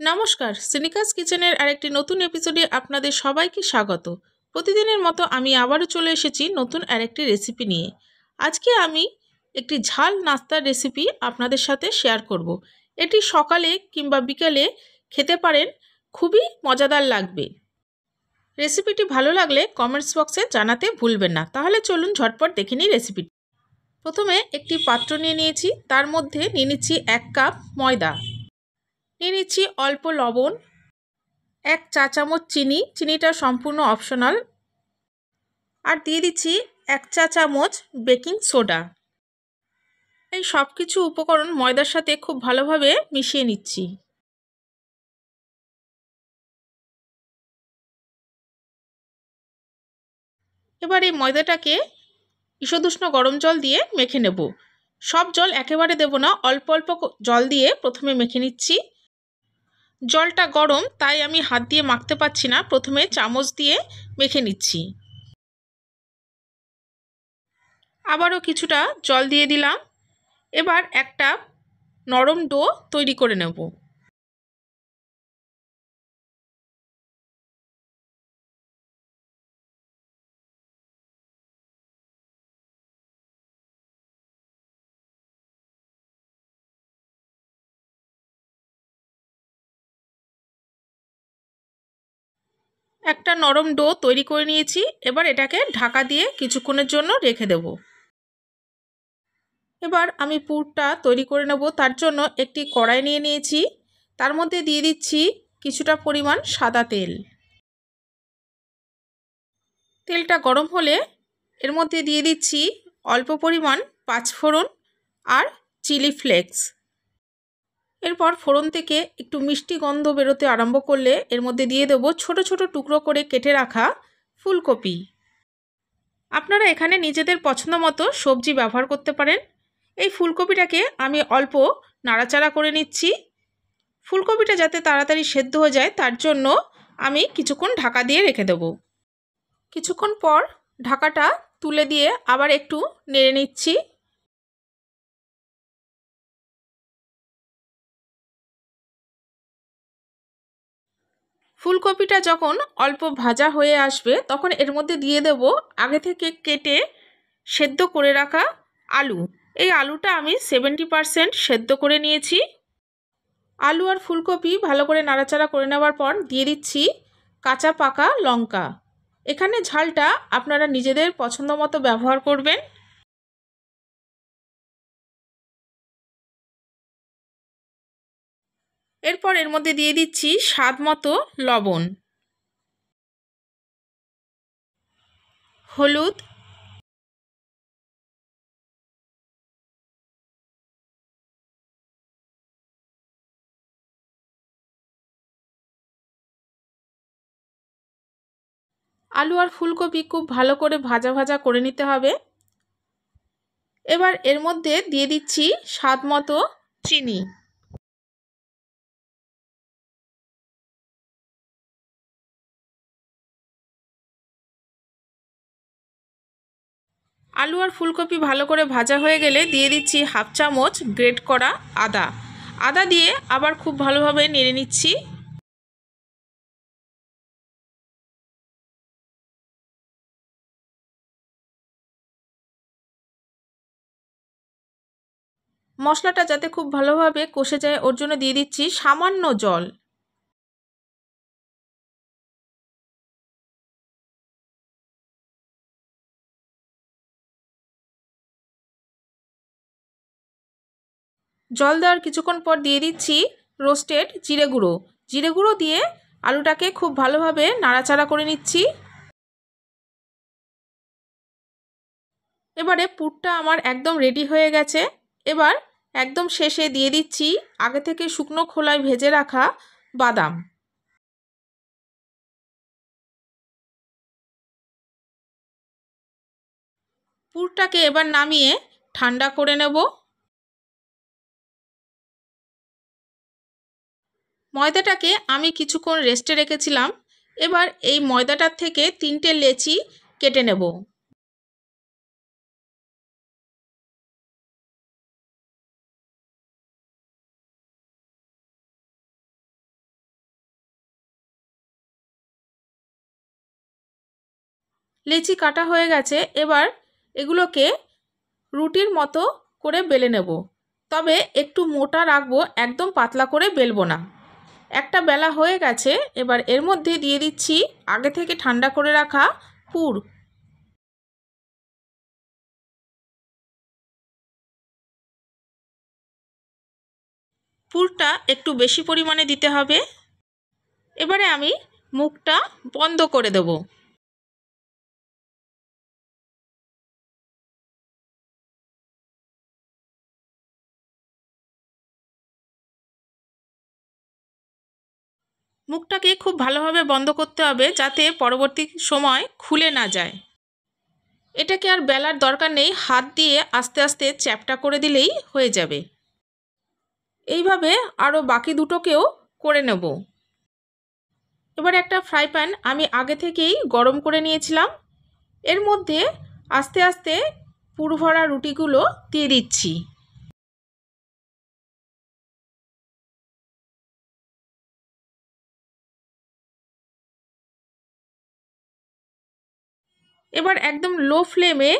নমস্কার, সিনিকাস কিচেনের আরেকটি নতুন এপিসোডে আপনাদের সবাইকে স্বাগত। প্রতিদিনের মতো আমি আবারও চলে এসেছি নতুন আরেকটি রেসিপি নিয়ে। আজকে আমি একটি ঝাল নাস্তার রেসিপি আপনাদের সাথে শেয়ার করব। এটি সকালে কিংবা বিকেলে খেতে পারেন, খুবই মজাদার লাগবে। রেসিপিটি ভালো লাগলে কমেন্টস বক্সে জানাতে ভুলবেন না। তাহলে চলুন ঝটপট দেখে নিই রেসিপিটি। প্রথমে একটি পাত্র নিয়ে নিয়েছি, তার মধ্যে নিয়ে নিচ্ছি 1 কাপ ময়দা, নিয়ে নিচ্ছি অল্প লবণ, 1 চা চামচ চিনি, চিনিটা সম্পূর্ণ অপশনাল, আর দিয়ে দিচ্ছি 1 চা চামচ বেকিং সোডা। এই সব কিছু উপকরণ ময়দার সাথে খুব ভালোভাবে মিশিয়ে নিচ্ছি। এবার এই ময়দাটাকে ঈষদুষ্ণ গরম জল দিয়ে মেখে নেব। সব জল একেবারে দেব না, অল্প অল্প জল দিয়ে প্রথমে মেখে নিচ্ছি। জলটা গরম তাই আমি হাত দিয়ে মাখতে পারছি না, প্রথমে চামচ দিয়ে মেখে নিচ্ছি। আবারও কিছুটা জল দিয়ে দিলাম। এবার একটা নরম ডো তৈরি করে নেব। একটা নরম ডো তৈরি করে নিয়েছি, এবার এটাকে ঢাকা দিয়ে কিছুক্ষণের জন্য রেখে দেব। এবার আমি পুরটা তৈরি করে নেব। তার জন্য একটি কড়াই নিয়ে নিয়েছি, তার মধ্যে দিয়ে দিচ্ছি কিছুটা পরিমাণ সাদা তেল। তেলটা গরম হলে এর মধ্যে দিয়ে দিচ্ছি অল্প পরিমাণ পাঁচফোড়ন আর চিলি ফ্লেক্স। এরপর ফোড়ন থেকে একটু মিষ্টি গন্ধ বেরোতে আরম্ভ করলে এর মধ্যে দিয়ে দেব ছোট ছোট টুকরো করে কেটে রাখা ফুলকপি। আপনারা এখানে নিজেদের পছন্দ মতো সবজি ব্যবহার করতে পারেন। এই ফুলকপিটাকে আমি অল্প নাড়াচাড়া করে নিচ্ছি। ফুলকপিটা যাতে তাড়াতাড়ি সেদ্ধ হয়ে যায় তার জন্য আমি কিছুক্ষণ ঢাকা দিয়ে রেখে দেব। কিছুক্ষণ পর ঢাকাটা তুলে দিয়ে আবার একটু নেড়ে নিচ্ছি। ফুলকপিটা যখন অল্প ভাজা হয়ে আসবে তখন এর মধ্যে দিয়ে দেব আগে থেকে কেটে সেদ্ধ করে রাখা আলু। এই আলুটা আমি 70% সেদ্ধ করে নিয়েছি। আলু আর ফুলকপি ভালো করে নাড়াচাড়া করে নেওয়ার পর দিয়ে দিচ্ছি কাঁচা পাকা লঙ্কা। এখানে ঝালটা আপনারা নিজেদের পছন্দ মতো ব্যবহার করবেন। এরপর এর মধ্যে দিয়ে দিচ্ছি স্বাদ মতো লবণ, হলুদ, আলু আর ফুলকপি খুব ভালো করে ভাজা ভাজা করে নিতে হবে। এবার এর মধ্যে দিয়ে দিচ্ছি স্বাদ মতো চিনি। আলু আর ফুলকপি ভালো করে ভাজা হয়ে গেলে দিয়ে দিচ্ছি হাফ চামচ গ্রেট করা আদা। আদা দিয়ে আবার খুব ভালোভাবে নেড়ে নিচ্ছি। মশলাটা যাতে খুব ভালোভাবে কষে যায় ওর জন্য দিয়ে দিচ্ছি সামান্য জল। জল দেওয়ার কিছুক্ষণ পর দিয়ে দিচ্ছি রোস্টেড জিরে গুঁড়ো। জিরে গুঁড়ো দিয়ে আলুটাকে খুব ভালোভাবে নাড়াচাড়া করে নিচ্ছি। এবারে পুরটা আমার একদম রেডি হয়ে গেছে। এবার একদম শেষে দিয়ে দিচ্ছি আগে থেকে শুকনো খোলায় ভেজে রাখা বাদাম। পুরটাকে এবার নামিয়ে ঠান্ডা করে নেব। ময়দাটাকে আমি কিছুক্ষণ রেস্টে রেখেছিলাম। এবার এই ময়দাটার থেকে 3টে লেচি কেটে নেব। লেচি কাটা হয়ে গেছে। এবার এগুলোকে রুটির মতো করে বেলে নেব, তবে একটু মোটা রাখবো, একদম পাতলা করে বেলবো না। একটা বেলা হয়ে গেছে। এবার এর মধ্যে দিয়ে দিচ্ছি আগে থেকে ঠান্ডা করে রাখা পুর। পুরটা একটু বেশি পরিমাণে দিতে হবে। এবারে আমি মুখটা বন্ধ করে দেব। মুখটাকে খুব ভালোভাবে বন্ধ করতে হবে, যাতে পরবর্তী সময় খুলে না যায়। এটাকে আর বেলার দরকার নেই, হাত দিয়ে আস্তে আস্তে চ্যাপটা করে দিলেই হয়ে যাবে। এইভাবে আরও বাকি দুটোকেও করে নেব। এবার একটা ফ্রাই প্যান আমি আগে থেকেই গরম করে নিয়েছিলাম। এর মধ্যে আস্তে আস্তে পুর ভরা রুটিগুলো দিয়ে দিচ্ছি। এবার একদম লো ফ্লেমে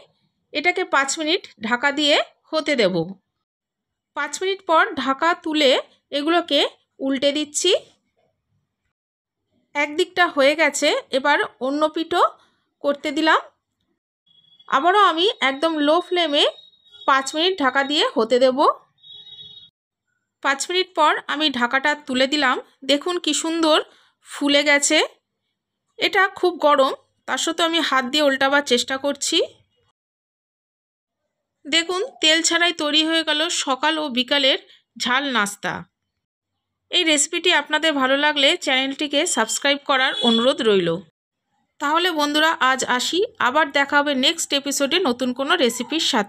এটাকে 5 মিনিট ঢাকা দিয়ে হতে দেব। 5 মিনিট পর ঢাকা তুলে এগুলোকে উল্টে দিচ্ছি। একদিকটা হয়ে গেছে, এবার অন্য পিঠও করতে দিলাম। আবারও আমি একদম লো ফ্লেমে 5 মিনিট ঢাকা দিয়ে হতে দেব। 5 মিনিট পর আমি ঢাকাটা তুলে দিলাম। দেখুন কি সুন্দর ফুলে গেছে। এটা খুব গরম, তার সত্ত্বেও আমি হাত দিয়ে উল্টাবার চেষ্টা করছি। দেখুন তেল ছাড়াই তৈরি হয়ে গেল সকাল ও বিকালের ঝাল নাস্তা। এই রেসিপিটি আপনাদের ভালো লাগলে চ্যানেলটিকে সাবস্ক্রাইব করার অনুরোধ রইল। তাহলে বন্ধুরা আজ আসি, আবার দেখা হবে নেক্সট এপিসোডে নতুন কোনো রেসিপির সাথে।